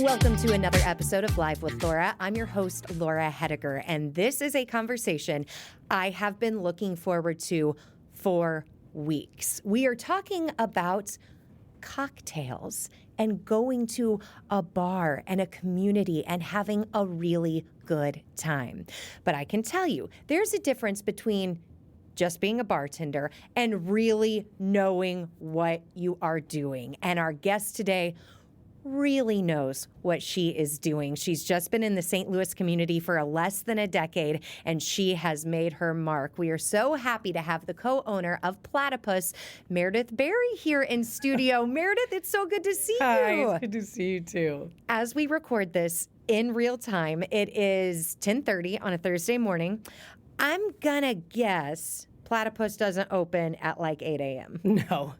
Welcome to another episode of Live with Laura. I'm your host, Laura Hediger, and this is a conversation I have been looking forward to for weeks. We are talking about cocktails and going to a bar and a community and having a really good time. But I can tell you, there's a difference between just being a bartender and really knowing what you are doing. And our guest today really knows what she is doing. She's just been in the St. Louis community for less than a decade, and she has made her mark. We are so happy to have the co-owner of Platypus, Meredith Berry, here in studio. Meredith, it's so good to see you. Hi, it's good to see you too. As we record this in real time, it is 10:30 on a Thursday morning. I'm gonna guess Platypus doesn't open at like 8 a.m. No.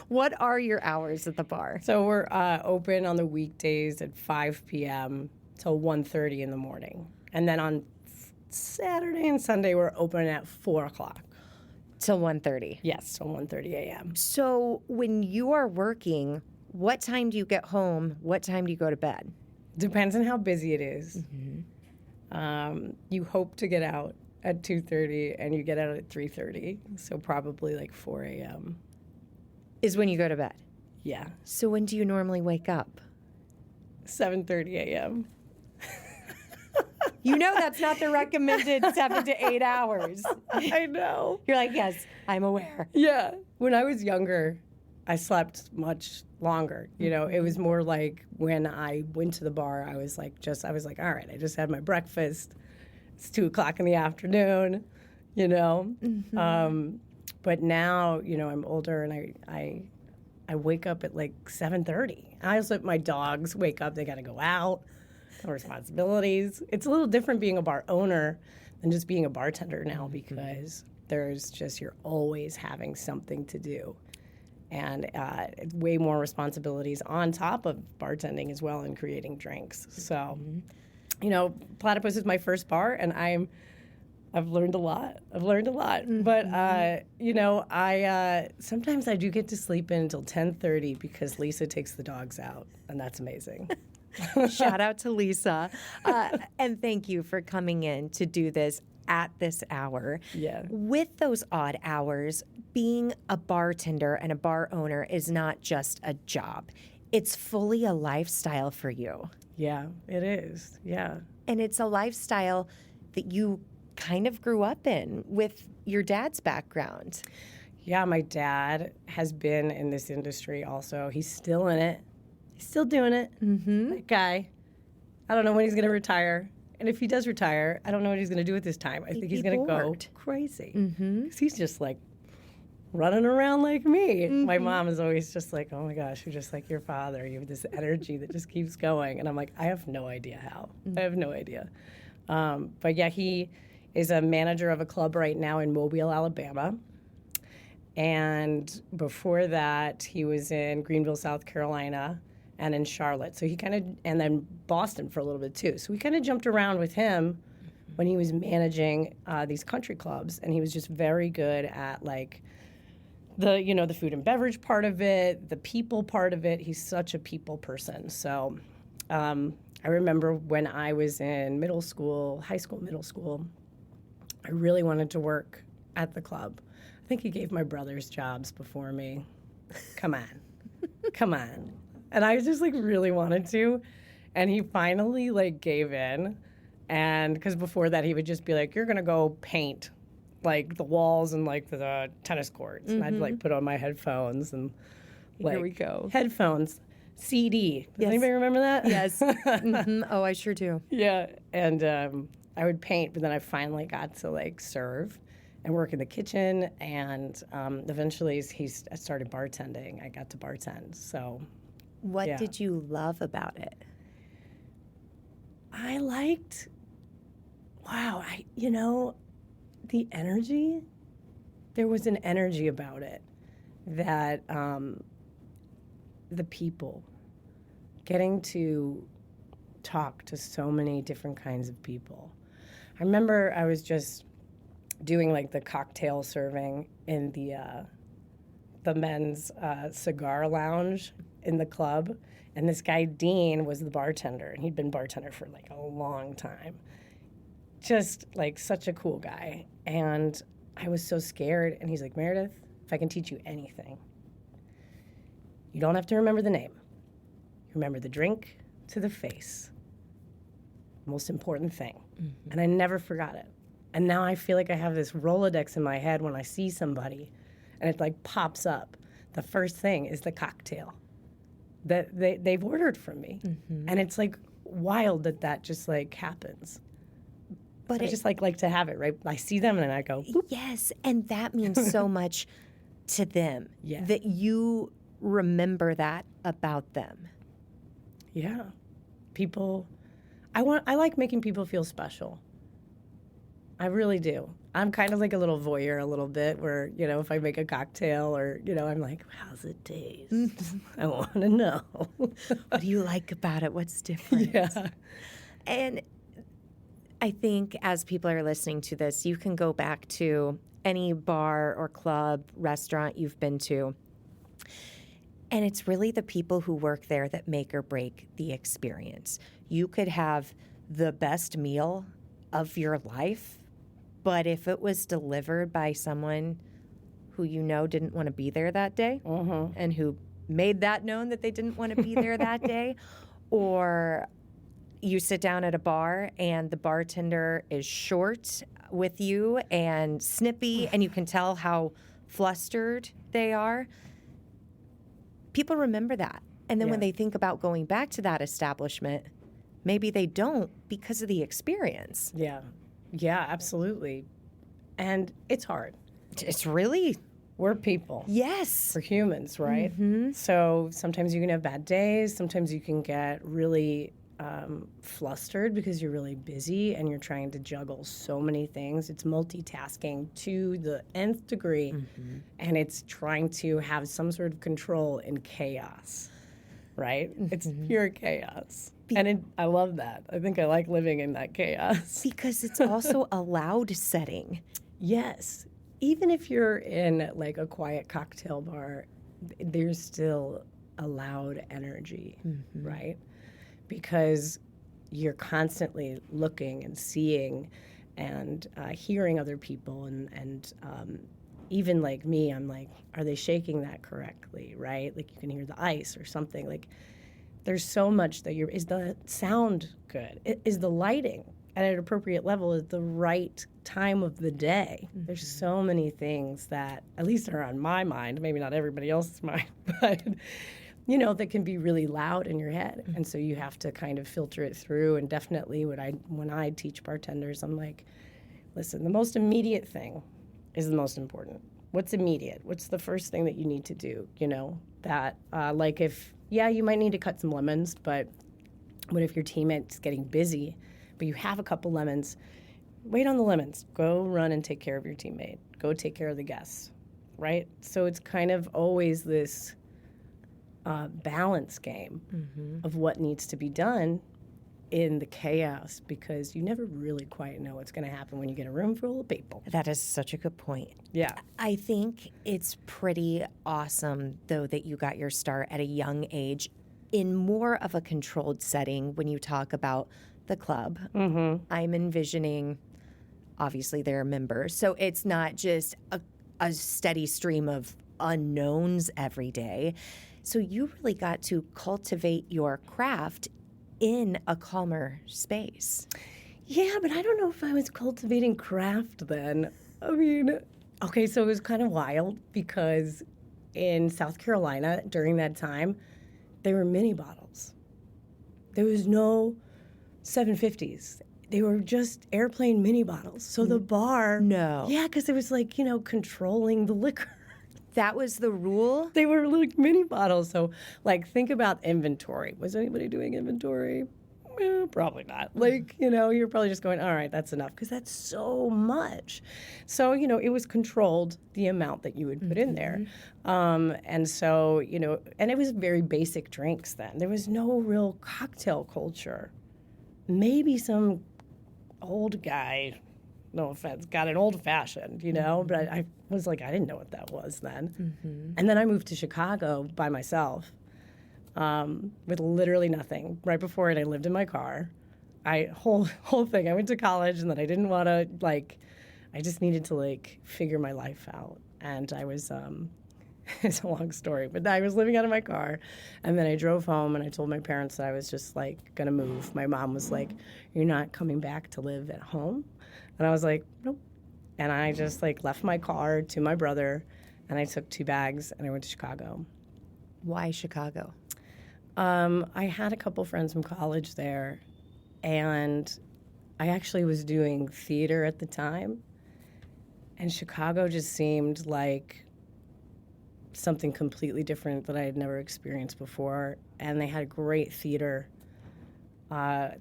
What are your hours at the bar? So we're open on the weekdays at 5 p.m. till 1:30 in the morning. And then on Saturday and Sunday, we're open at 4 o'clock. Till 1:30? Yes, till 1:30 a.m. So when you are working, what time do you get home? What time do you go to bed? Depends on how busy it is. Mm-hmm. You hope to get out at 2:30 and you get out at 3:30. So probably like 4 a.m. Is when you go to bed? Yeah. So when do you normally wake up? 7:30 a.m. You know that's not the recommended 7 to 8 hours. I know. You're like, yes, I'm aware. Yeah. When I was younger, I slept much longer. You know, it was more like when I went to the bar, I was like, all right, I just had my breakfast. It's 2 o'clock in the afternoon, you know. Mm-hmm. But now, you know, I'm older and I wake up at like 7:30. I also let my dogs wake up. They got to go out. No responsibilities. It's a little different being a bar owner than just being a bartender now because you're always having something to do. And way more responsibilities on top of bartending as well and creating drinks. So, you know, Platypus is my first bar, and I've learned a lot. Mm-hmm. But, you know, sometimes I do get to sleep in until 10:30 because Lisa takes the dogs out, and that's amazing. Shout out to Lisa. And thank you for coming in to do this at this hour. Yeah. With those odd hours, being a bartender and a bar owner is not just a job. It's fully a lifestyle for you. Yeah, it is. Yeah. And it's a lifestyle that you kind of grew up in with your dad's background. Yeah, my dad has been in this industry also. He's still in it. He's still doing it. Mm-hmm. That guy. I don't know when he's going to retire. And if he does retire, I don't know what he's going to do with his time. I think he's going to go crazy. Because he's just like running around like me. Mm-hmm. My mom is always just like, oh my gosh, you're just like your father. You have this energy that just keeps going. And I'm like, I have no idea how. I have no idea. But yeah, he is a manager of a club right now in Mobile, Alabama. And before that, he was in Greenville, South Carolina, and in Charlotte. So and then Boston for a little bit too. So we kind of jumped around with him when he was managing these country clubs. And he was just very good at like the food and beverage part of it, the people part of it. He's such a people person. So I remember when I was in middle school, I really wanted to work at the club. I think he gave my brothers jobs before me. Come on. And I just like really wanted to. And he finally like gave in. And because before that he would just be like, you're going to go paint like the walls and like the tennis courts. Mm-hmm. And I'd like put on my headphones and like, here we go. Headphones, CD. Does anybody remember that? Yes. Mm-hmm. Oh, I sure do. Yeah. And I would paint, but then I finally got to like serve and work in the kitchen. And eventually I started bartending. I got to bartend. So what did you love about it? I liked, the energy. There was an energy about it that the people, getting to talk to so many different kinds of people. I remember I was just doing like the cocktail serving in the men's cigar lounge in the club, and this guy, Dean, was the bartender, and he'd been bartender for like a long time. Just like such a cool guy. And I was so scared, and he's like, Meredith, if I can teach you anything, you don't have to remember the name. Remember the drink to the face. Most important thing. Mm-hmm. And I never forgot it. And now I feel like I have this Rolodex in my head when I see somebody and it like pops up. The first thing is the cocktail that they've ordered from me. Mm-hmm. And it's like wild that just like happens. But I just like to have it, right? I see them and then I go, boop. Yes, and that means so much to them. Yeah. That you remember that about them. Yeah. People, I like making people feel special. I really do. I'm kind of like a little voyeur a little bit where, you know, if I make a cocktail or, you know, I'm like, how's it taste? I want to know. What do you like about it? What's different? Yeah. And I think as people are listening to this, you can go back to any bar or club, restaurant you've been to, and it's really the people who work there that make or break the experience. You could have the best meal of your life, but if it was delivered by someone who you know didn't want to be there that day and who made that known that they didn't want to be there that day, or you sit down at a bar and the bartender is short with you and snippy and you can tell how flustered they are, people remember that. And then when they think about going back to that establishment, maybe they don't because of the experience. Yeah. Yeah, absolutely. And it's hard. It's really... We're people. Yes. We're humans, right? Mm-hmm. So sometimes you can have bad days. Sometimes you can get really flustered because you're really busy and you're trying to juggle so many things. It's multitasking to the nth degree, and it's trying to have some sort of control in chaos, right? It's pure chaos. I love that. I think I like living in that chaos. Because it's also a loud setting. Yes. Even if you're in like a quiet cocktail bar, there's still a loud energy, right? Because you're constantly looking and seeing and hearing other people. And even like me, I'm like, are they shaking that correctly, right? Like you can hear the ice or something. Like there's so much that is the sound good? Is the lighting at an appropriate level at the right time of the day? There's so many things that at least are on my mind, maybe not everybody else's mind, but you know, that can be really loud in your head. And so you have to kind of filter it through. And definitely when I teach bartenders, I'm like, listen, the most immediate thing is the most important. What's immediate? What's the first thing that you need to do? You know, that like if, you might need to cut some lemons, but what if your teammate's getting busy, but you have a couple lemons? Wait on the lemons. Go run and take care of your teammate. Go take care of the guests, right? So it's kind of always this balance game of what needs to be done in the chaos, because you never really quite know what's going to happen when you get a room full of people. That is such a good point. Yeah. I think it's pretty awesome, though, that you got your start at a young age in more of a controlled setting when you talk about the club. I'm envisioning, obviously, there are members, so it's not just a steady stream of unknowns every day. So you really got to cultivate your craft in a calmer space. Yeah, but I don't know if I was cultivating craft then. I mean, okay, so it was kind of wild because in South Carolina during that time, they were mini bottles. There was no 750s. They were just airplane mini bottles. So the bar... No. Yeah, because it was like, you know, controlling the liquor. That was the rule? They were like mini bottles. So, like, think about inventory. Was anybody doing inventory? Probably not. Like, you know, you're probably just going, all right, that's enough, because that's so much. So, you know, it was controlled, the amount that you would put in there. And so, you know, and it was very basic drinks then. There was no real cocktail culture. Maybe some old guy, no offense, got an old-fashioned, you know, but I was like, I didn't know what that was then. And then I moved to Chicago by myself with literally nothing. Right before it, I lived in my car. Whole thing. I went to college, and then I didn't want to, like, I just needed to, like, figure my life out. And I was, it's a long story, but I was living out of my car, and then I drove home, and I told my parents that I was just, like, going to move. My mom was like, "You're not coming back to live at home?" And I was like, "Nope." And I just, like, left my car to my brother, and I took 2 bags, and I went to Chicago. Why Chicago? I had a couple friends from college there, and I actually was doing theater at the time, and Chicago just seemed like something completely different that I had never experienced before, and they had great theater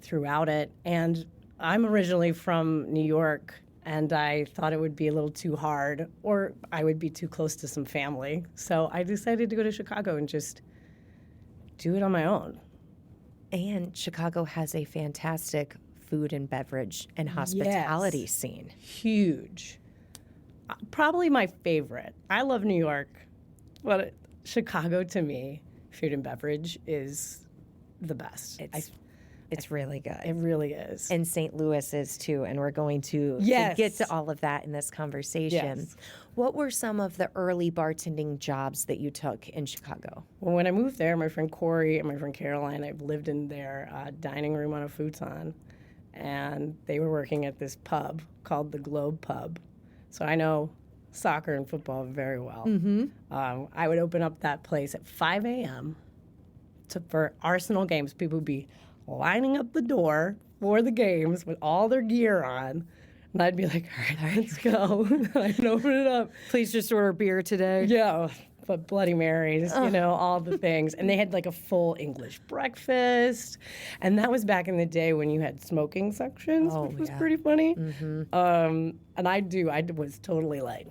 throughout it. And I'm originally from New York, and I thought it would be a little too hard, or I would be too close to some family. So I decided to go to Chicago and just do it on my own. And Chicago has a fantastic food and beverage and hospitality scene. Huge. Probably my favorite. I love New York, but Chicago, to me, food and beverage is the best. It's really good. It really is. And St. Louis is too, and we're going to get to all of that in this conversation. Yes. What were some of the early bartending jobs that you took in Chicago? Well, when I moved there, my friend Corey and my friend Caroline, I lived in their dining room on a futon, and they were working at this pub called the Globe Pub. So I know soccer and football very well. Mm-hmm. I would open up that place at 5 a.m. For Arsenal games. People would be lining up the door for the games with all their gear on. And I'd be like, all right, let's go. I'd open it up. Please just order beer today. Yeah, but Bloody Marys, all the things. And they had like a full English breakfast. And that was back in the day when you had smoking sections, which was pretty funny. Mm-hmm. And I was totally like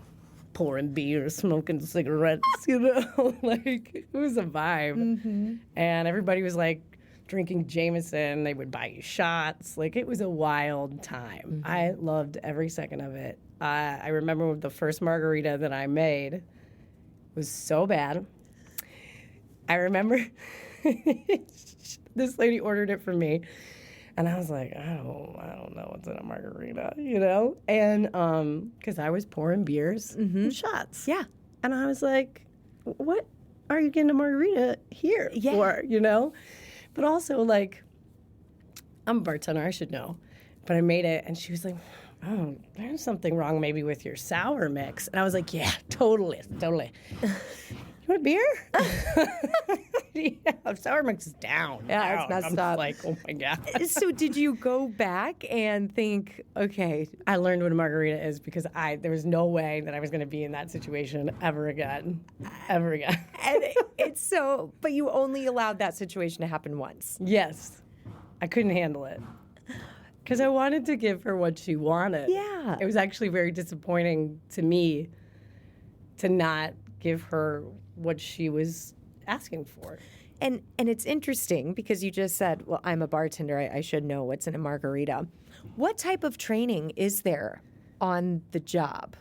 pouring beer, smoking cigarettes, like it was a vibe. Mm-hmm. And everybody was like, drinking Jameson, they would buy you shots. Like, it was a wild time. Mm-hmm. I loved every second of it. I remember the first margarita that I made was so bad. I remember this lady ordered it for me, and I was like, I don't know what's in a margarita, And because I was pouring beers and shots. Yeah. And I was like, what are you getting a margarita here for, But also, like, I'm a bartender, I should know. But I made it, and she was like, oh, there's something wrong maybe with your sour mix. And I was like, yeah, totally. You want a beer? Yeah, sour mix is down. Yeah, it's messed up. Like, oh, my God. So did you go back and think, okay. I learned what a margarita is because there was no way that I was going to be in that situation ever again. And it's so, but you only allowed that situation to happen once. Yes. I couldn't handle it. Because I wanted to give her what she wanted. Yeah. It was actually very disappointing to me to not give her what she was asking for. And it's interesting because you just said, well, I'm a bartender. I should know what's in a margarita. What type of training is there on the job?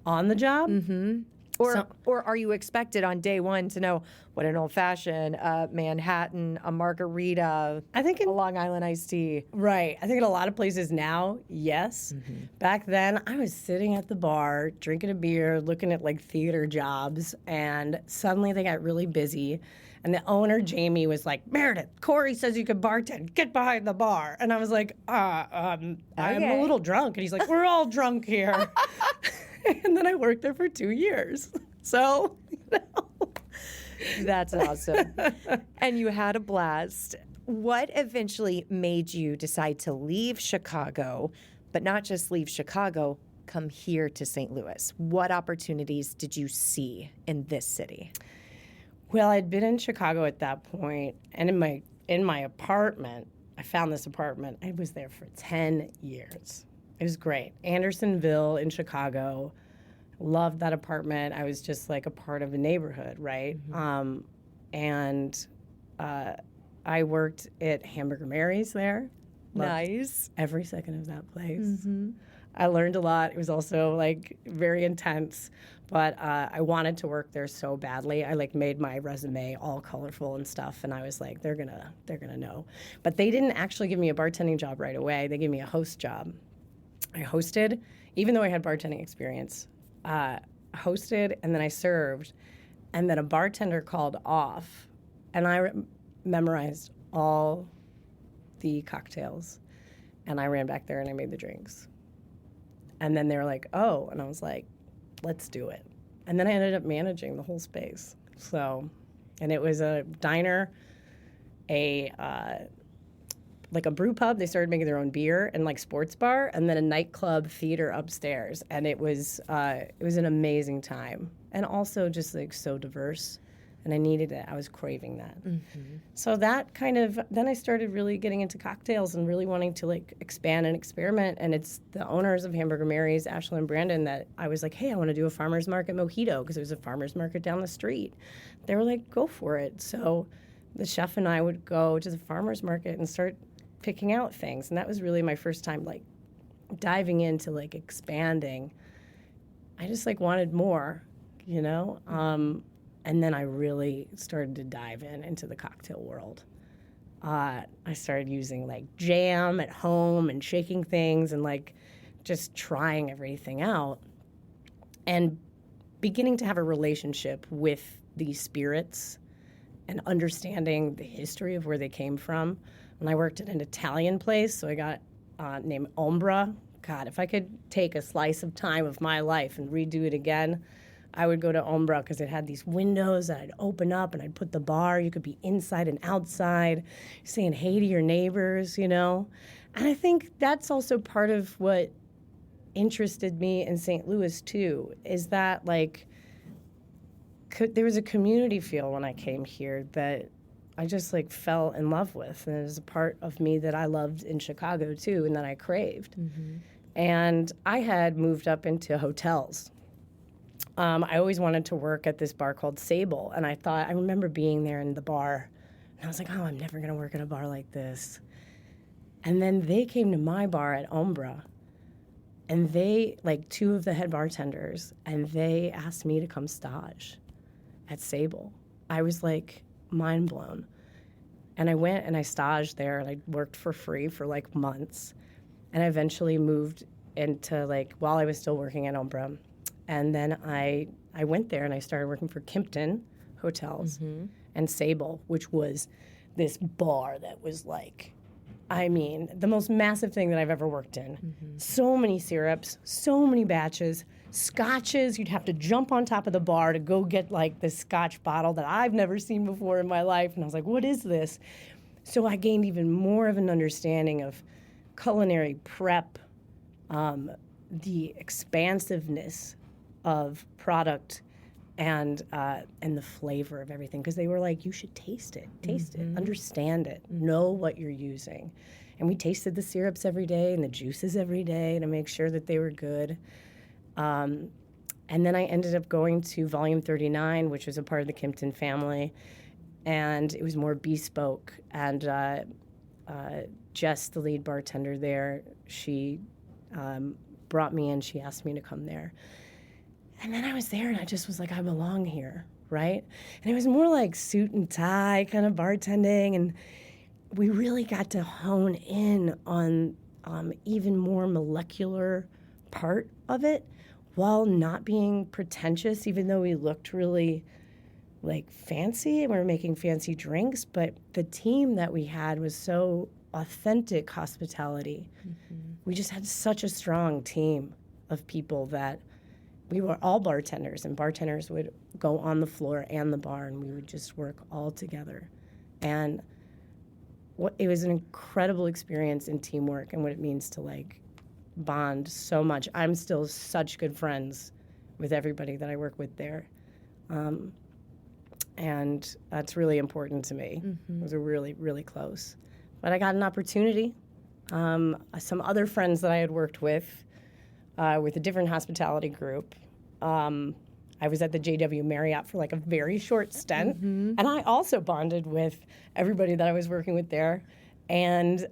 On the job? Mm-hmm. Or are you expected on day one to know what an old-fashioned, Manhattan, a margarita, a Long Island iced tea? Right. I think in a lot of places now, yes. Mm-hmm. Back then, I was sitting at the bar, drinking a beer, looking at, like, theater jobs, and suddenly they got really busy. And the owner, Jamie, was like, Meredith, Corey says you can bartend. Get behind the bar. And I was like, I'm a little drunk. And he's like, we're all drunk here. And then I worked there for 2 years. So, That's awesome. And you had a blast. What eventually made you decide to leave Chicago, but not just leave Chicago, come here to St. Louis? What opportunities did you see in this city? Well, I'd been in Chicago at that point, and in my apartment, I found this apartment. I was there for 10 years. It was great. Andersonville in Chicago. Loved that apartment. I was just like a part of a neighborhood, right? Mm-hmm. And I worked at Hamburger Mary's there. Loved nice. every second of that place. Mm-hmm. I learned a lot. It was also like very intense, but I wanted to work there so badly. I like made my resume all colorful and stuff, and I was like, they're gonna know. But they didn't actually give me a bartending job right away. They gave me a host job. I hosted, even though I had bartending experience. Hosted, and then I served, and then a bartender called off, and I memorized all the cocktails, and I ran back there and I made the drinks. And then they were like, oh, and I was like, let's do it. And then I ended up managing the whole space. So, and it was a diner, like a brew pub. They started making their own beer, and like sports bar, and then a nightclub theater upstairs. And it was an amazing time, and also just like so diverse. And I needed it. I was craving that. Mm-hmm. So that kind of, then I started really getting into cocktails and really wanting to like expand and experiment. And it's the owners of Hamburger Mary's, Ashley and Brandon, that I was like, hey, I want to do a farmer's market mojito, because there was a farmer's market down the street. They were like, go for it. So the chef and I would go to the farmer's market and start picking out things. And that was really my first time like diving into like expanding. I just like wanted more, you know? And then I really started to dive into the cocktail world. I started using like jam at home and shaking things and like just trying everything out and beginning to have a relationship with these spirits and understanding the history of where they came from. When I worked at an Italian place, so I got named Ombra. God, if I could take a slice of time of my life and redo it again, I would go to Ombra, because it had these windows that I'd open up and I'd put the bar. You could be inside and outside, saying hey to your neighbors, you know? And I think that's also part of what interested me in St. Louis, too, is that, like, there was a community feel when I came here that I just, like, fell in love with. And it was a part of me that I loved in Chicago, too, and that I craved. Mm-hmm. And I had moved up into hotels. I always wanted to work at this bar called Sable, and I remember being there in the bar, and I was like, oh, I'm never going to work at a bar like this. And then they came to my bar at Ombra, and they, like, two of the head bartenders, and they asked me to come stage at Sable. I was, like, mind blown. And I went and I staged there, and I worked for free for, like, months. And I eventually moved into, like, while I was still working at Ombra. And then I went there and I started working for Kimpton Hotels and Sable, which was this bar that was like, I mean, the most massive thing that I've ever worked in. Mm-hmm. So many syrups, so many batches, scotches. You'd have to jump on top of the bar to go get like this scotch bottle that I've never seen before in my life. And I was like, what is this? So I gained even more of an understanding of culinary prep, the expansiveness of product and the flavor of everything, because they were like, you should taste it, understand it, know what you're using. And we tasted the syrups every day and the juices every day to make sure that they were good. And then I ended up going to Volume 39, which was a part of the Kimpton family, and it was more bespoke. And Jess, the lead bartender there, she brought me in. She asked me to come there. And then I was there, and I just was like, I belong here, right? And it was more like suit and tie kind of bartending, and we really got to hone in on even more molecular part of it while not being pretentious, even though we looked really, like, fancy, and we were making fancy drinks. But the team that we had was so authentic hospitality. Mm-hmm. We just had such a strong team of people that we were all bartenders, and bartenders would go on the floor and the bar, and we would just work all together. And it was an incredible experience in teamwork and what it means to, like, bond so much. I'm still such good friends with everybody that I work with there. And that's really important to me. Mm-hmm. It was really, really close. But I got an opportunity. Some other friends that I had worked with a different hospitality group. I was at the JW Marriott for like a very short stint, and I also bonded with everybody that I was working with there. And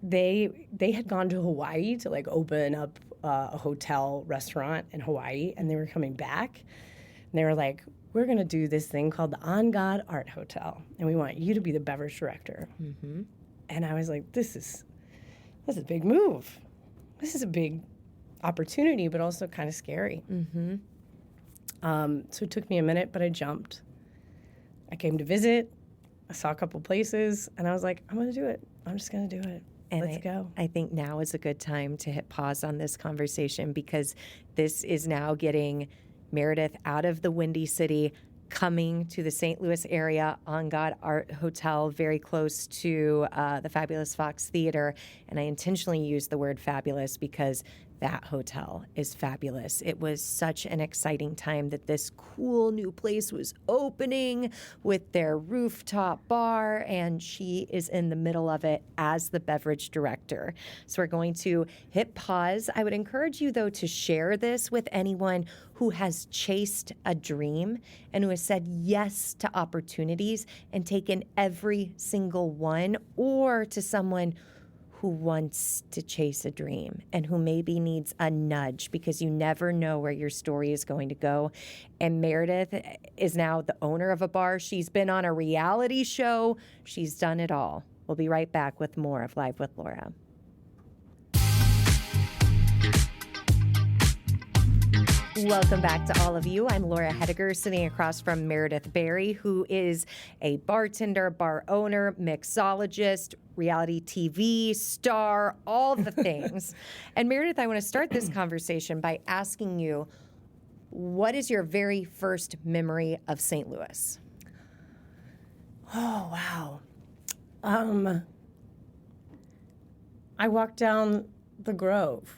they had gone to Hawaii to like open up a hotel restaurant in Hawaii, and they were coming back, and they were like, we're going to do this thing called the On God Art Hotel, and we want you to be the beverage director. Mm-hmm. And I was like, this is a big move. This is a big opportunity, but also kind of scary. Mm-hmm. So it took me a minute, but I jumped. I came to visit. I saw a couple places, and I was like, I'm going to do it. I'm just going to do it. And Let's go. I think now is a good time to hit pause on this conversation, because this is now getting Meredith out of the Windy City, coming to the St. Louis area, On God Art Hotel, very close to the Fabulous Fox Theater. And I intentionally use the word fabulous because that hotel is fabulous. It was such an exciting time that this cool new place was opening with their rooftop bar, and she is in the middle of it as the beverage director. So we're going to hit pause. I would encourage you, though, to share this with anyone who has chased a dream and who has said yes to opportunities and taken every single one, or to someone who wants to chase a dream and who maybe needs a nudge, because you never know where your story is going to go. And Meredith is now the owner of a bar. She's been on a reality show. She's done it all. We'll be right back with more of Live with Laura. Welcome back to all of you. I'm Laura Hediger, sitting across from Meredith Berry, who is a bartender, bar owner, mixologist, reality TV star, all the things. And Meredith, I want to start this conversation by asking you, what is your very first memory of St. Louis? Oh, wow. I walked down the Grove,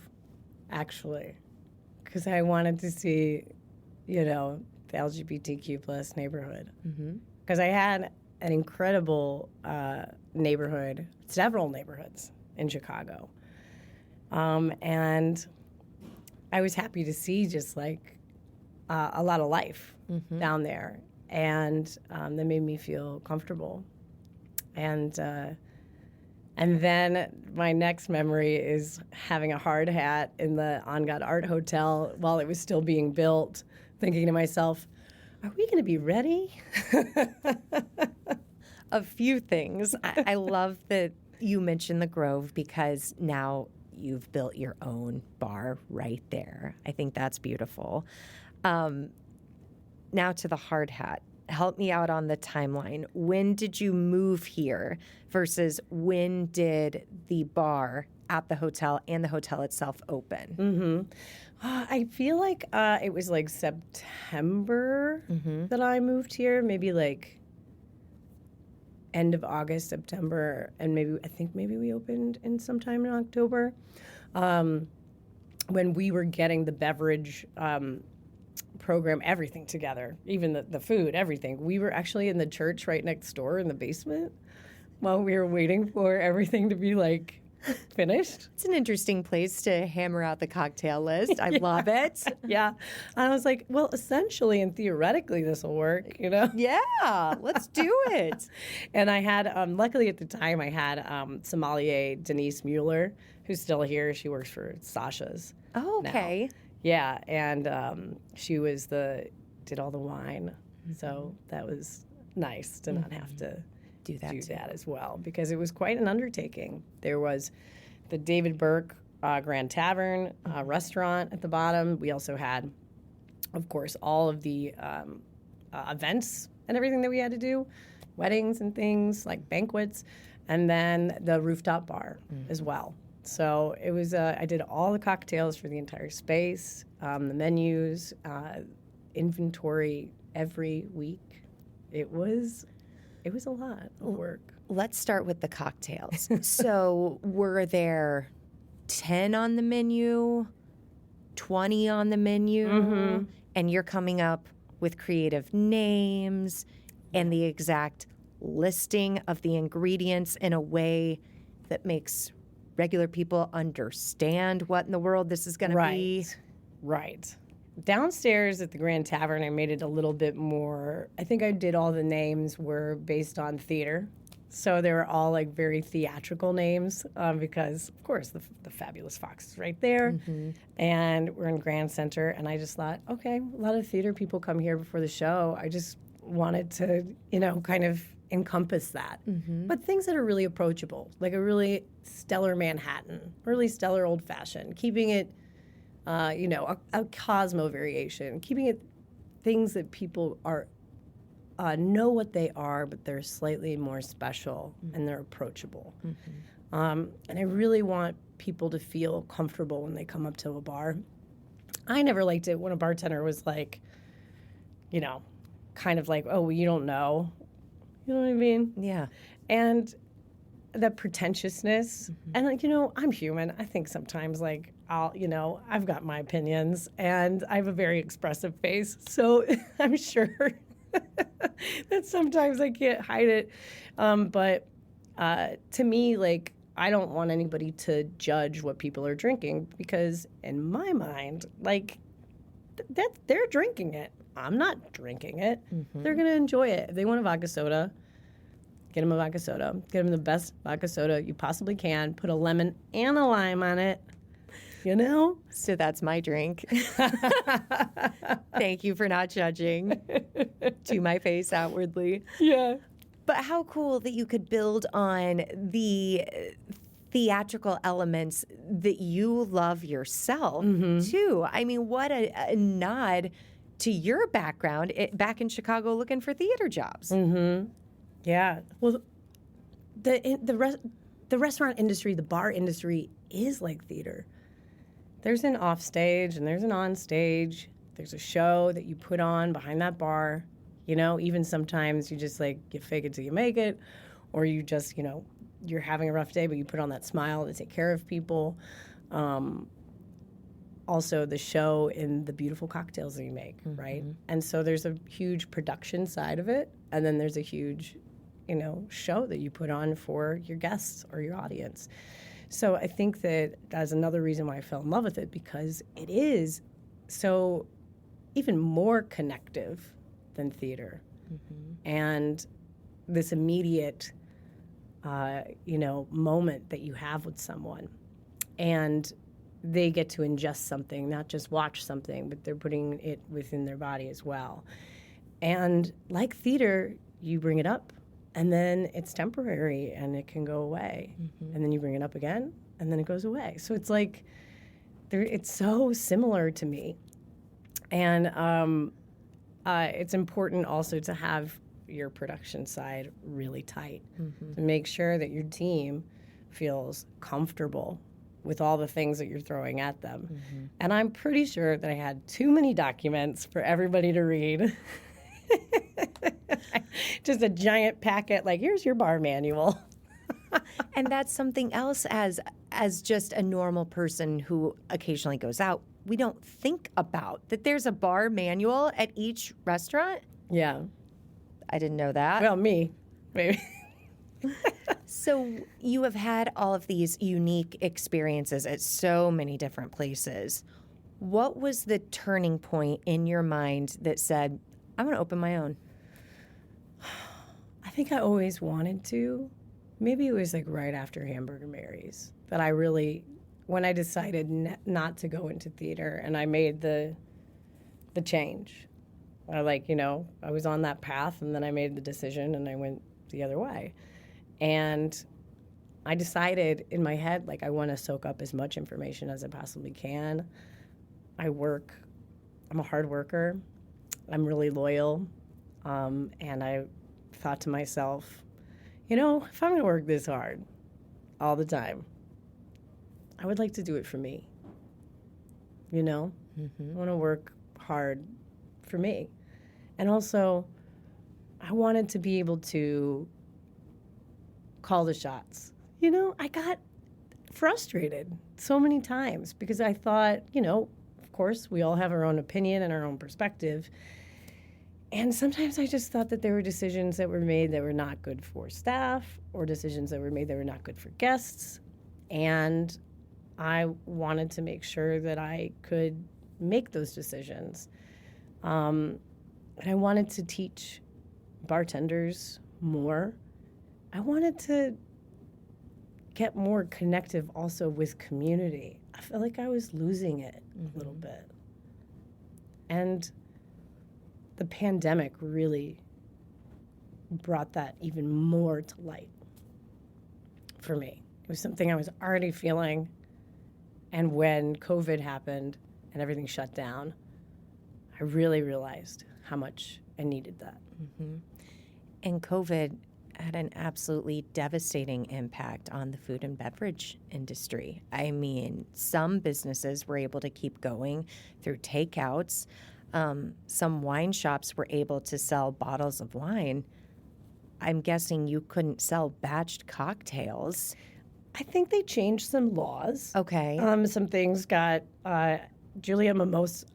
actually, because I wanted to see, the LGBTQ plus neighborhood. Because I had an incredible neighborhood, several neighborhoods in Chicago. And I was happy to see just like a lot of life down there. And that made me feel comfortable. And then my next memory is having a hard hat in the On God Art Hotel while it was still being built, thinking to myself, are we going to be ready? A few things. I love that you mentioned the Grove, because now you've built your own bar right there. I think that's beautiful. Now to the hard hat. Help me out on the timeline. When did you move here versus when did the bar at the hotel and the hotel itself open? I feel like it was like September that I moved here, maybe like end of August, September, and I think maybe we opened in sometime in October. When we were getting the beverage program, everything together, even the food, everything. We were actually in the church right next door in the basement while we were waiting for everything to be like finished. It's an interesting place to hammer out the cocktail list. I love it. Yeah. And I was like, well, essentially and theoretically this will work, Yeah, let's do it. And I had, luckily at the time, I had sommelier Denise Mueller, who's still here. She works for Sasha's. Oh, okay. Now. Yeah, and she did all the wine. So that was nice to not have to do that as well, because it was quite an undertaking. There was the David Burke Grand Tavern restaurant at the bottom. We also had, of course, all of the events and everything that we had to do, weddings and things like banquets, and then the rooftop bar as well. So it was, I did all the cocktails for the entire space, the menus, inventory every week. It was a lot of work. Let's start with the cocktails. So were there 10 on the menu, 20 on the menu, and you're coming up with creative names and the exact listing of the ingredients in a way that makes regular people understand what in the world this is going to be. Right. Downstairs at the Grand Tavern, I made it a little bit more, I think I did all the names were based on theater. So they were all like very theatrical names because, of course, the Fabulous Fox is right there. And we're in Grand Center. And I just thought, okay, a lot of theater people come here before the show. I just wanted to, kind of encompass that. But things that are really approachable, like a really stellar Manhattan, really stellar Old Fashioned, keeping it, a Cosmo variation, keeping it things that people are know what they are, but they're slightly more special and they're approachable. And I really want people to feel comfortable when they come up to a bar. I never liked it when a bartender was like, kind of like, oh, well, you don't know. You know what I mean? Yeah. And that pretentiousness. And like, I'm human. I think sometimes like I've got my opinions and I have a very expressive face. So I'm sure that sometimes I can't hide it. But to me, like, I don't want anybody to judge what people are drinking because in my mind, like, they're drinking it. I'm not drinking it. They're going to enjoy it. If they want a vodka soda, get them a vodka soda. Get them the best vodka soda you possibly can. Put a lemon and a lime on it. So that's my drink. Thank you for not judging to my face outwardly. Yeah. But how cool that you could build on the theatrical elements that you love yourself, too. I mean, what a nod to your background back in Chicago looking for theater jobs. Yeah. Well, the restaurant industry, the bar industry is like theater. There's an off stage and there's an on stage. There's a show that you put on behind that bar. Even sometimes you just like you fake it till you make it, or you just, you're having a rough day, but you put on that smile to take care of people. Also the show and the beautiful cocktails that you make, right? And so there's a huge production side of it, and then there's a huge, show that you put on for your guests or your audience. So I think that's another reason why I fell in love with it, because it is so even more connective than theater. And this immediate, moment that you have with someone. And they get to ingest something, not just watch something, but they're putting it within their body as well. And like theater, you bring it up, and then it's temporary, and it can go away. And then you bring it up again, and then it goes away. So it's like, it's so similar to me. And it's important also to have your production side really tight, to make sure that your team feels comfortable with all the things that you're throwing at them. And I'm pretty sure that I had too many documents for everybody to read. Just a giant packet, like, here's your bar manual. And that's something else as just a normal person who occasionally goes out. We don't think about that there's a bar manual at each restaurant. Yeah. I didn't know that. Well, me, maybe. So you have had all of these unique experiences at so many different places. What was the turning point in your mind that said, I'm going to open my own? I think I always wanted to. Maybe it was like right after Hamburger Mary's that I really, when I decided not to go into theater and I made the change. I was on that path, and then I made the decision and I went the other way. And I decided in my head, like, I want to soak up as much information as I possibly can. I'm a hard worker. I'm really loyal. And I thought to myself, if I'm going to work this hard all the time, I would like to do it for me. I want to work hard for me. And also, I wanted to be able to call the shots. I got frustrated so many times because I thought, of course, we all have our own opinion and our own perspective. And sometimes I just thought that there were decisions that were made that were not good for staff, or decisions that were made that were not good for guests. And I wanted to make sure that I could make those decisions. And I wanted to teach bartenders more. I wanted to get more connective also with community. I felt like I was losing it a little bit. And the pandemic really brought that even more to light for me. It was something I was already feeling. And when COVID happened and everything shut down, I really realized how much I needed that. And COVID had an absolutely devastating impact on the food and beverage industry. I mean, some businesses were able to keep going through takeouts. Some wine shops were able to sell bottles of wine. I'm guessing you couldn't sell batched cocktails. I think they changed some laws. Okay. Some things got, Julia Mimos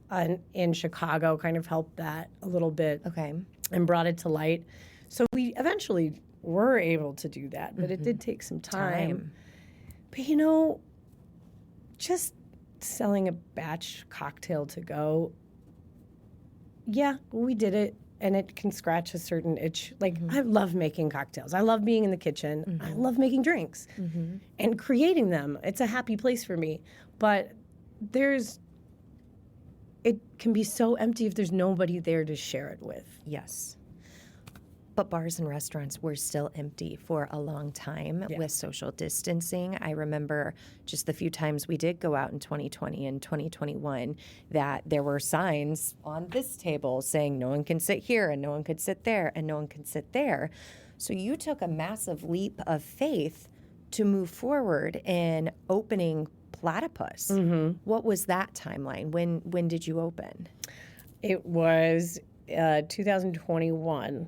in Chicago kind of helped that a little bit. Okay. And brought it to light. So we eventually were able to do that, but it did take some time. But just selling a batch cocktail to go, yeah, we did it, and it can scratch a certain itch. Like, I love making cocktails. I love being in the kitchen. I love making drinks and creating them. It's a happy place for me. But it can be so empty if there's nobody there to share it with. Yes. But bars and restaurants were still empty for a long time with social distancing. I remember just the few times we did go out in 2020 and 2021 that there were signs on this table saying no one can sit here and no one could sit there and no one can sit there. So you took a massive leap of faith to move forward in opening Platypus. What was that timeline? When did you open? It was 2021.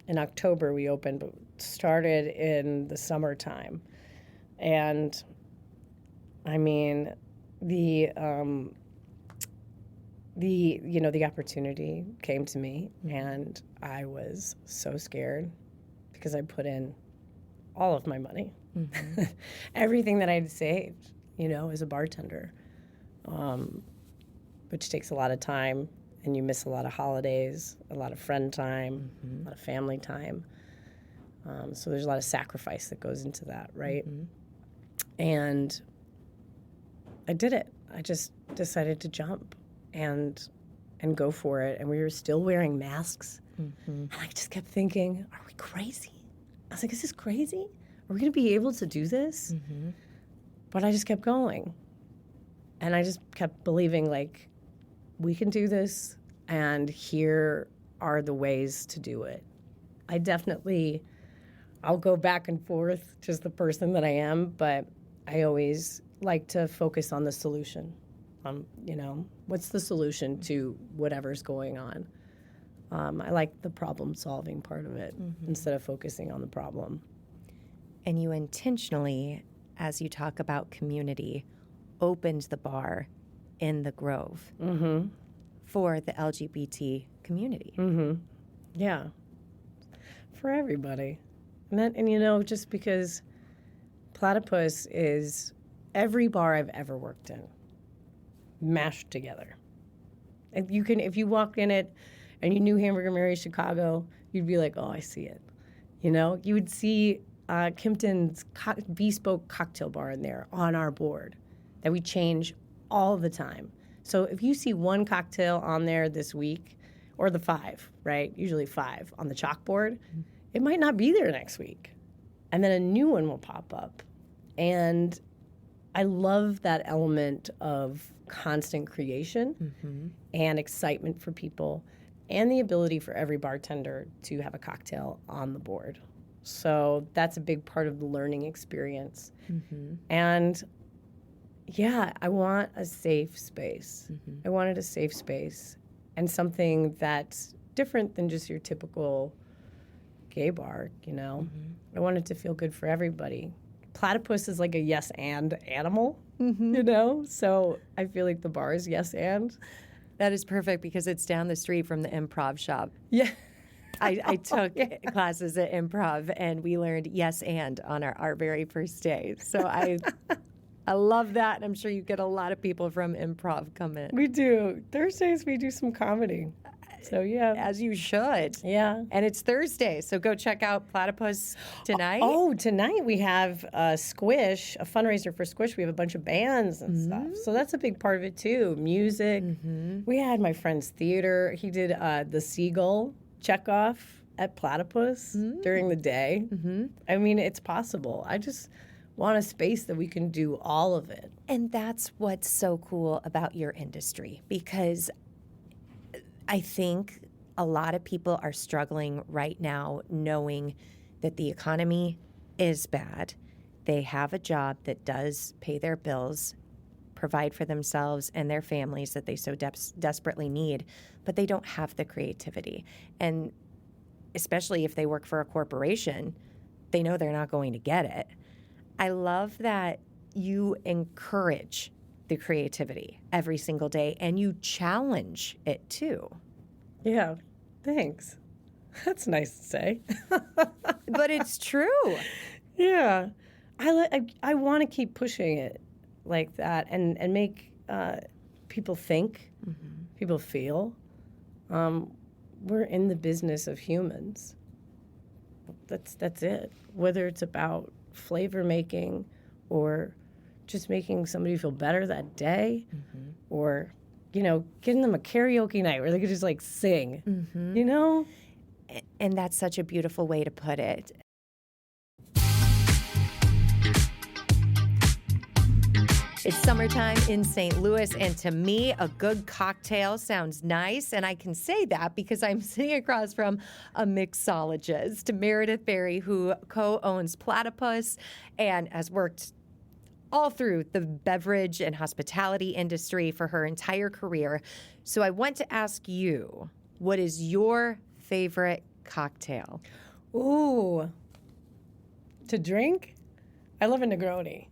In October we opened, but started in the summertime. And I mean, the opportunity came to me, and I was so scared because I put in all of my money, everything that I'd saved, as a bartender, which takes a lot of time. And you miss a lot of holidays, a lot of friend time, a lot of family time. So there's a lot of sacrifice that goes into that, right? And I did it. I just decided to jump and go for it. And we were still wearing masks. And I just kept thinking, are we crazy? I was like, is this crazy? Are we going to be able to do this? But I just kept going. And I just kept believing, like, we can do this, and here are the ways to do it. I'll go back and forth, just the person that I am, but I always like to focus on the solution. What's the solution to whatever's going on? I like the problem-solving part of it instead of focusing on the problem. And you intentionally, as you talk about community, opened the bar in the Grove for the LGBT community. Yeah, for everybody. And just because Platypus is every bar I've ever worked in mashed together. And if you walked in it and you knew Hamburger Mary Chicago, you'd be like, oh, I see it. You would see Kimpton's bespoke cocktail bar in there on our board that we change all the time. So if you see one cocktail on there this week, or the 5, right? Usually 5 on the chalkboard, it might not be there next week. And then a new one will pop up. And I love that element of constant creation and excitement for people, and the ability for every bartender to have a cocktail on the board. So that's a big part of the learning experience. And yeah, I want a safe space. I wanted a safe space and something that's different than just your typical gay bar, I want it to feel good for everybody. Platypus is like a yes and animal, So I feel like the bar is yes and. That is perfect because it's down the street from the improv shop. Yeah. I took classes at improv, and we learned yes and on our very first day. So I love that, and I'm sure you get a lot of people from improv come in. We do. Thursdays we do some comedy. So, yeah. As you should. Yeah. And it's Thursday, so go check out Platypus tonight. Oh, tonight we have Squish, a fundraiser for Squish. We have a bunch of bands and stuff. So that's a big part of it, too. Music. We had my friend's theater. He did the Seagull checkoff at Platypus during the day. I mean, it's possible. I just want a space that we can do all of it. And that's what's so cool about your industry, because I think a lot of people are struggling right now knowing that the economy is bad. They have a job that does pay their bills, provide for themselves and their families that they so desperately need, but they don't have the creativity. And especially if they work for a corporation, they know they're not going to get it. I love that you encourage the creativity every single day and you challenge it too. Yeah, thanks. That's nice to say. But it's true. Yeah. I want to keep pushing it like that and make people think, people feel. We're in the business of humans. That's it. Whether it's about flavor making or just making somebody feel better that day or, you know, giving them a karaoke night where they could just like sing, you know? And that's such a beautiful way to put it. It's summertime in St. Louis, and to me, a good cocktail sounds nice. And I can say that because I'm sitting across from a mixologist, Meredith Berry, who co-owns Platypus and has worked all through the beverage and hospitality industry for her entire career. So I want to ask you, what is your favorite cocktail? Ooh. To drink? I love a Negroni.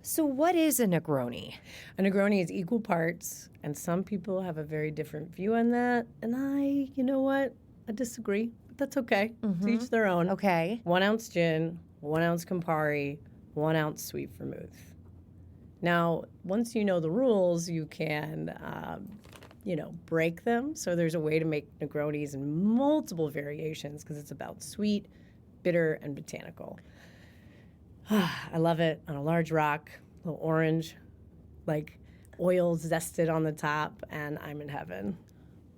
So what is a Negroni? A Negroni is equal parts, and some people have a very different view on that. And you know what? I disagree. But that's okay. To each their own. Okay. 1 ounce gin, 1 ounce Campari, 1 ounce sweet vermouth. Now, once you know the rules, you can, break them. So there's a way to make Negronis in multiple variations because it's about sweet, bitter, and botanical. I love it on a large rock, a little orange, like oil zested on the top, and I'm in heaven.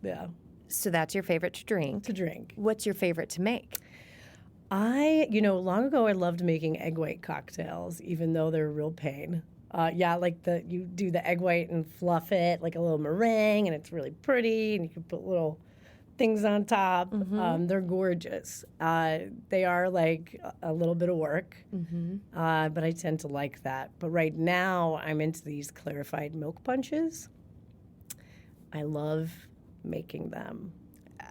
Yeah. So that's your favorite to drink? To drink. What's your favorite to make? Long ago I loved making egg white cocktails, even though they're a real pain. You do the egg white and fluff it like a little meringue, and it's really pretty, and you can put little things on top. They're gorgeous. They are like a little bit of work, but I tend to like that. But right now, I'm into these clarified milk punches. I love making them.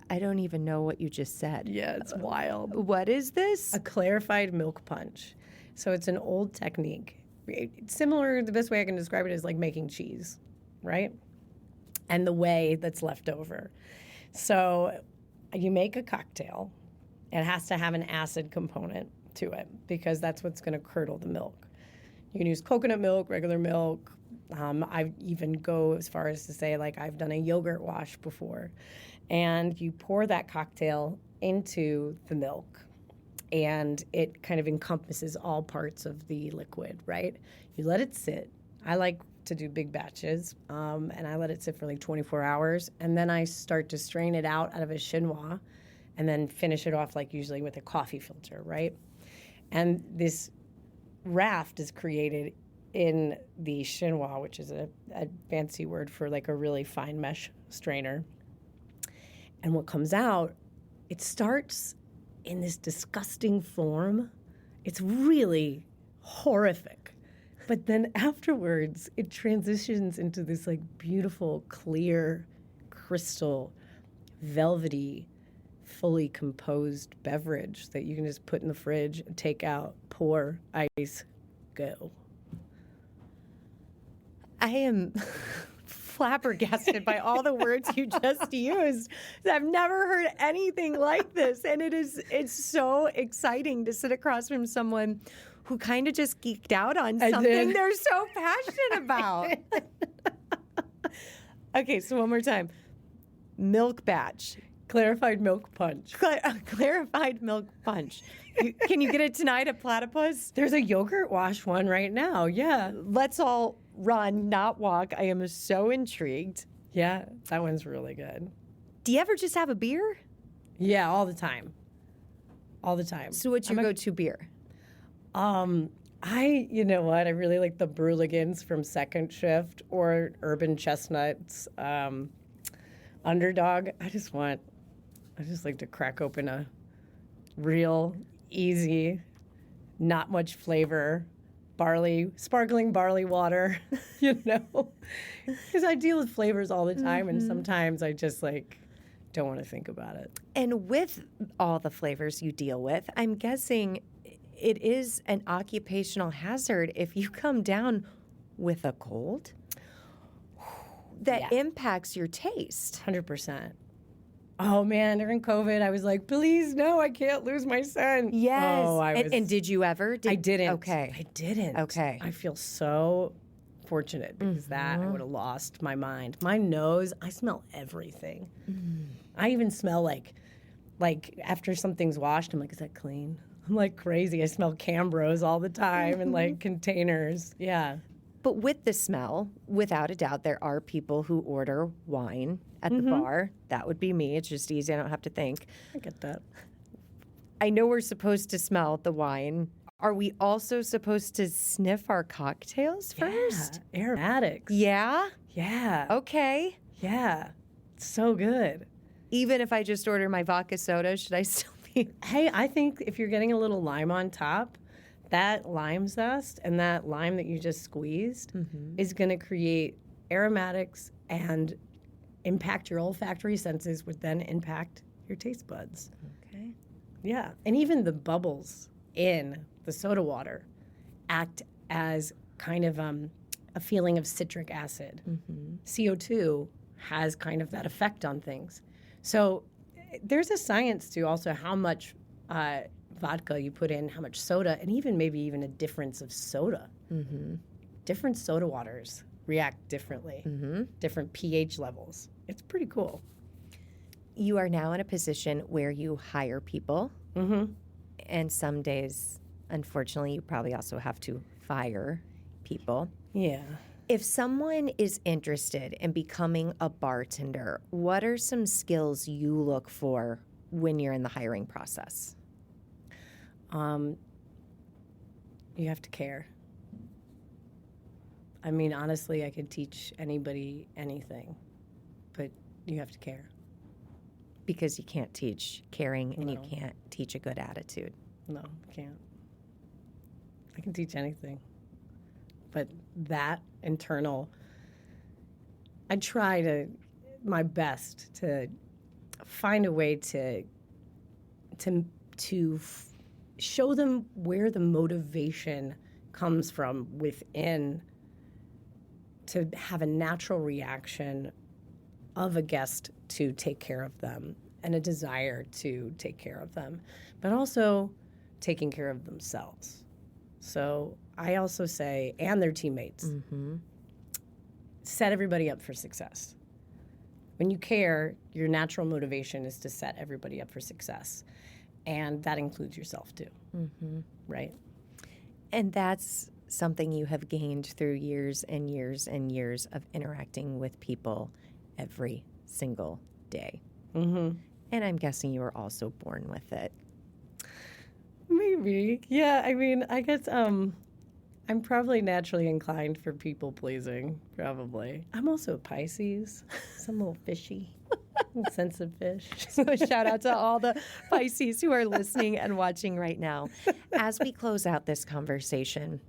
I don't even know what you just said. Yeah, it's wild. What is this? A clarified milk punch. So it's an old technique. Similar, the best way I can describe it is like making cheese, right? And the whey that's left over. So you make a cocktail. It has to have an acid component to it because that's what's going to curdle the milk. You can use coconut milk, regular milk. I even go as far as to say, like, I've done a yogurt wash before. And you pour that cocktail into the milk, and it kind of encompasses all parts of the liquid, right? You let it sit. I like to do big batches, and I let it sit for like 24 hours, and then I start to strain it out of a chinois and then finish it off like usually with a coffee filter, right? And this raft is created in the chinois, which is a fancy word for like a really fine mesh strainer. And what comes out, it starts in this disgusting form. It's really horrific. But then afterwards, it transitions into this like beautiful, clear, crystal, velvety, fully composed beverage that you can just put in the fridge and take out, pour, ice, go. I am flabbergasted by all the words you just used. I've never heard anything like this, and it's so exciting to sit across from someone who kind of just geeked out on something they're so passionate about. Okay, so one more time. milk batch. Clarified milk punch. Clarified milk punch. Can you get it tonight at Platypus? There's a yogurt wash one right now. Yeah. Let's all run, not walk. I am so intrigued. Yeah, that one's really good. Do you ever just have a beer? Yeah, all the time. All the time. So what's your go-to beer? You know what? I really like the Brewligans from Second Shift or Urban Chestnuts Underdog. I just like to crack open a real easy, not much flavor, sparkling barley water, you know? Because I deal with flavors all the time, and sometimes I just don't want to think about it. And with all the flavors you deal with, I'm guessing it is an occupational hazard if you come down with a cold that impacts your taste. 100%. Oh, man, during COVID, I was like, please, no, I can't lose my son. Yes. Oh, and did you ever? I didn't. Okay. I didn't. Okay. I feel so fortunate because that I would have lost my mind. My nose, I smell everything. I even smell like after something's washed, I'm like, is that clean? I'm like crazy. I smell Cambros all the time and containers. Yeah. But with the smell, without a doubt, there are people who order wine at the bar. That would be me. It's just easy. I don't have to think. I get that. I know we're supposed to smell the wine. Are we also supposed to sniff our cocktails first? Yeah. Aromatics. Yeah? Yeah. Okay. Yeah. It's so good. Even if I just order my vodka soda, should I still be? Hey, I think if you're getting a little lime on top, that lime zest and that lime that you just squeezed is going to create aromatics and impact your olfactory senses, which then impact your taste buds. Okay. Yeah. And even the bubbles in the soda water act as kind of a feeling of citric acid. CO2 has kind of that effect on things. So there's a science to also how much vodka you put in, how much soda, and maybe even a difference of soda. Different soda waters react differently, different pH levels. It's pretty cool. You are now in a position where you hire people, and some days, unfortunately, you probably also have to fire people. Yeah. If someone is interested in becoming a bartender, what are some skills you look for when you're in the hiring process? You have to care. I mean, honestly, I could teach anybody anything, but you have to care. Because you can't teach caring and you can't teach a good attitude. No, I can't. I can teach anything. But that internal, I try my best to find a way to show them where the motivation comes from within, to have a natural reaction of a guest to take care of them and a desire to take care of them, but also taking care of themselves. So I also say, and their teammates, set everybody up for success. When you care, your natural motivation is to set everybody up for success. And that includes yourself too, right? And that's something you have gained through years and years and years of interacting with people every single day. And I'm guessing you were also born with it. Maybe. Yeah, I mean, I guess I'm probably naturally inclined for people pleasing, probably. I'm also a Pisces, so I'm a little fishy. Sense of fish. So a shout out to all the Pisces who are listening and watching right now. As we close out this conversation,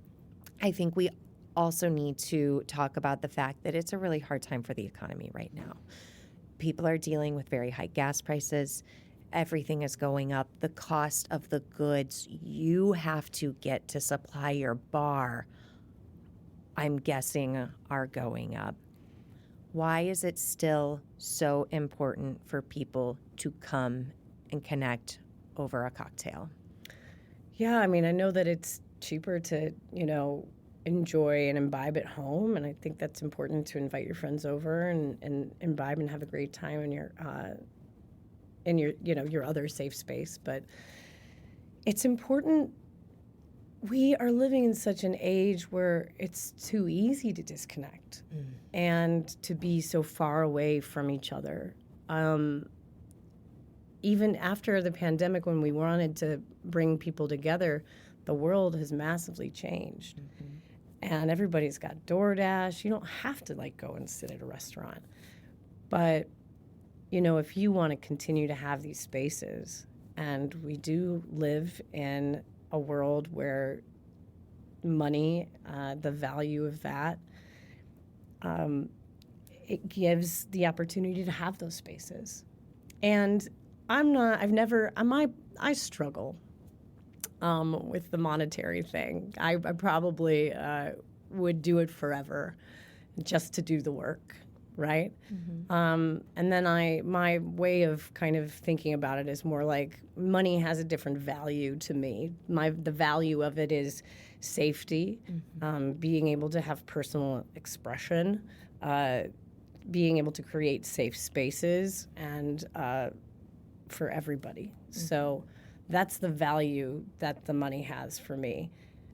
I think we also need to talk about the fact that it's a really hard time for the economy right now. People are dealing with very high gas prices. Everything is going up. The cost of the goods you have to get to supply your bar, I'm guessing, are going up. Why is it still so important for people to come and connect over a cocktail? Yeah, I mean, I know that it's cheaper to, enjoy and imbibe at home. And I think that's important to invite your friends over and imbibe and have a great time in your other safe space. But it's important. We are living in such an age where it's too easy to disconnect and to be so far away from each other. Even after the pandemic, when we wanted to bring people together, the world has massively changed. And everybody's got DoorDash. You don't have to go and sit at a restaurant. But, if you want to continue to have these spaces, and we do live in a world where money, the value of that, it gives the opportunity to have those spaces. And I struggle with the monetary thing. I probably would do it forever just to do the work, right? And then my way of kind of thinking about it is more like money has a different value to me. The value of it is safety, being able to have personal expression, being able to create safe spaces, and for everybody. So that's the value that the money has for me.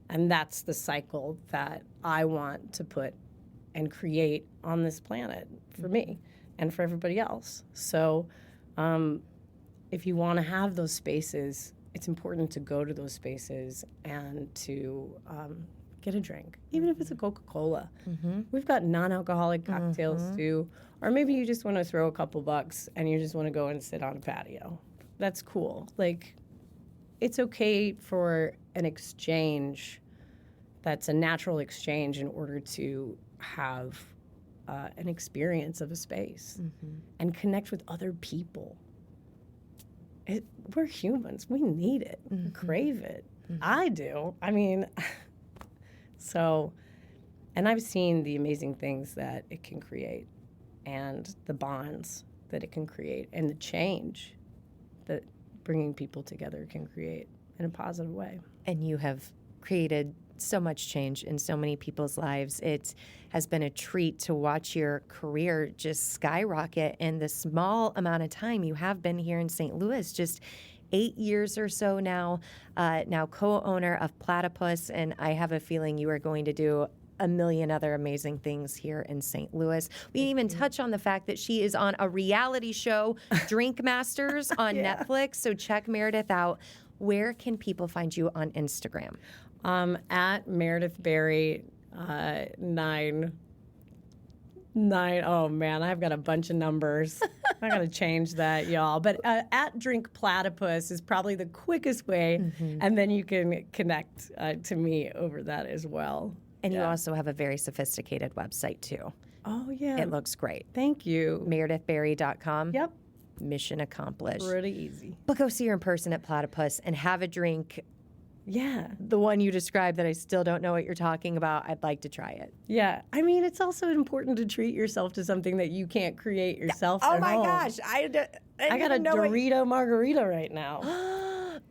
And that's the cycle that I want to put and create on this planet for me and for everybody else. So if you want to have those spaces, it's important to go to those spaces and to get a drink, even if it's a Coca-Cola. We've got non-alcoholic cocktails too. Or maybe you just want to throw a couple bucks and you just want to go and sit on a patio. That's cool. It's okay for an exchange that's a natural exchange in order to have an experience of a space and connect with other people. We're humans. We need it. We crave it. I do. I mean, and I've seen the amazing things that it can create and the bonds that it can create and the change that bringing people together can create in a positive way. And you have created so much change in so many people's lives. It has been a treat to watch your career just skyrocket in the small amount of time you have been here in St. Louis, just 8 years or so now, now co-owner of Platypus, and I have a feeling you are going to do a million other amazing things here in St. Louis. We didn't even touch on the fact that she is on a reality show, Drink Masters, on Netflix, so check Meredith out. Where can people find you on Instagram? At Meredith Berry 9. Oh man, I've got a bunch of numbers. I gotta change that, y'all. But at Drink Platypus is probably the quickest way, and then you can connect to me over that as well. And you also have a very sophisticated website too. Oh yeah, it looks great. Thank you. MeredithBerry.com. Yep. Mission accomplished. Pretty easy. But go see her in person at Platypus and have a drink. Yeah. The one you described that I still don't know what you're talking about, I'd like to try it. Yeah. I mean, it's also important to treat yourself to something that you can't create yourself at home. Oh, my gosh. I got a Dorito margarita right now.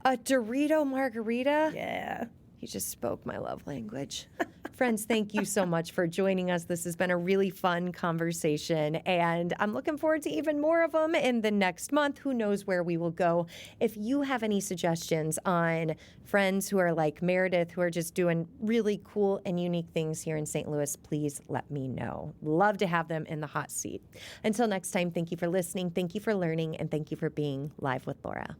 A Dorito margarita? Yeah. You just spoke my love language. Friends, thank you so much for joining us. This has been a really fun conversation, and I'm looking forward to even more of them in the next month. Who knows where we will go? If you have any suggestions on friends who are like Meredith, who are just doing really cool and unique things here in St. Louis, please let me know. Love to have them in the hot seat. Until next time, thank you for listening, thank you for learning, and thank you for being Live with Laura.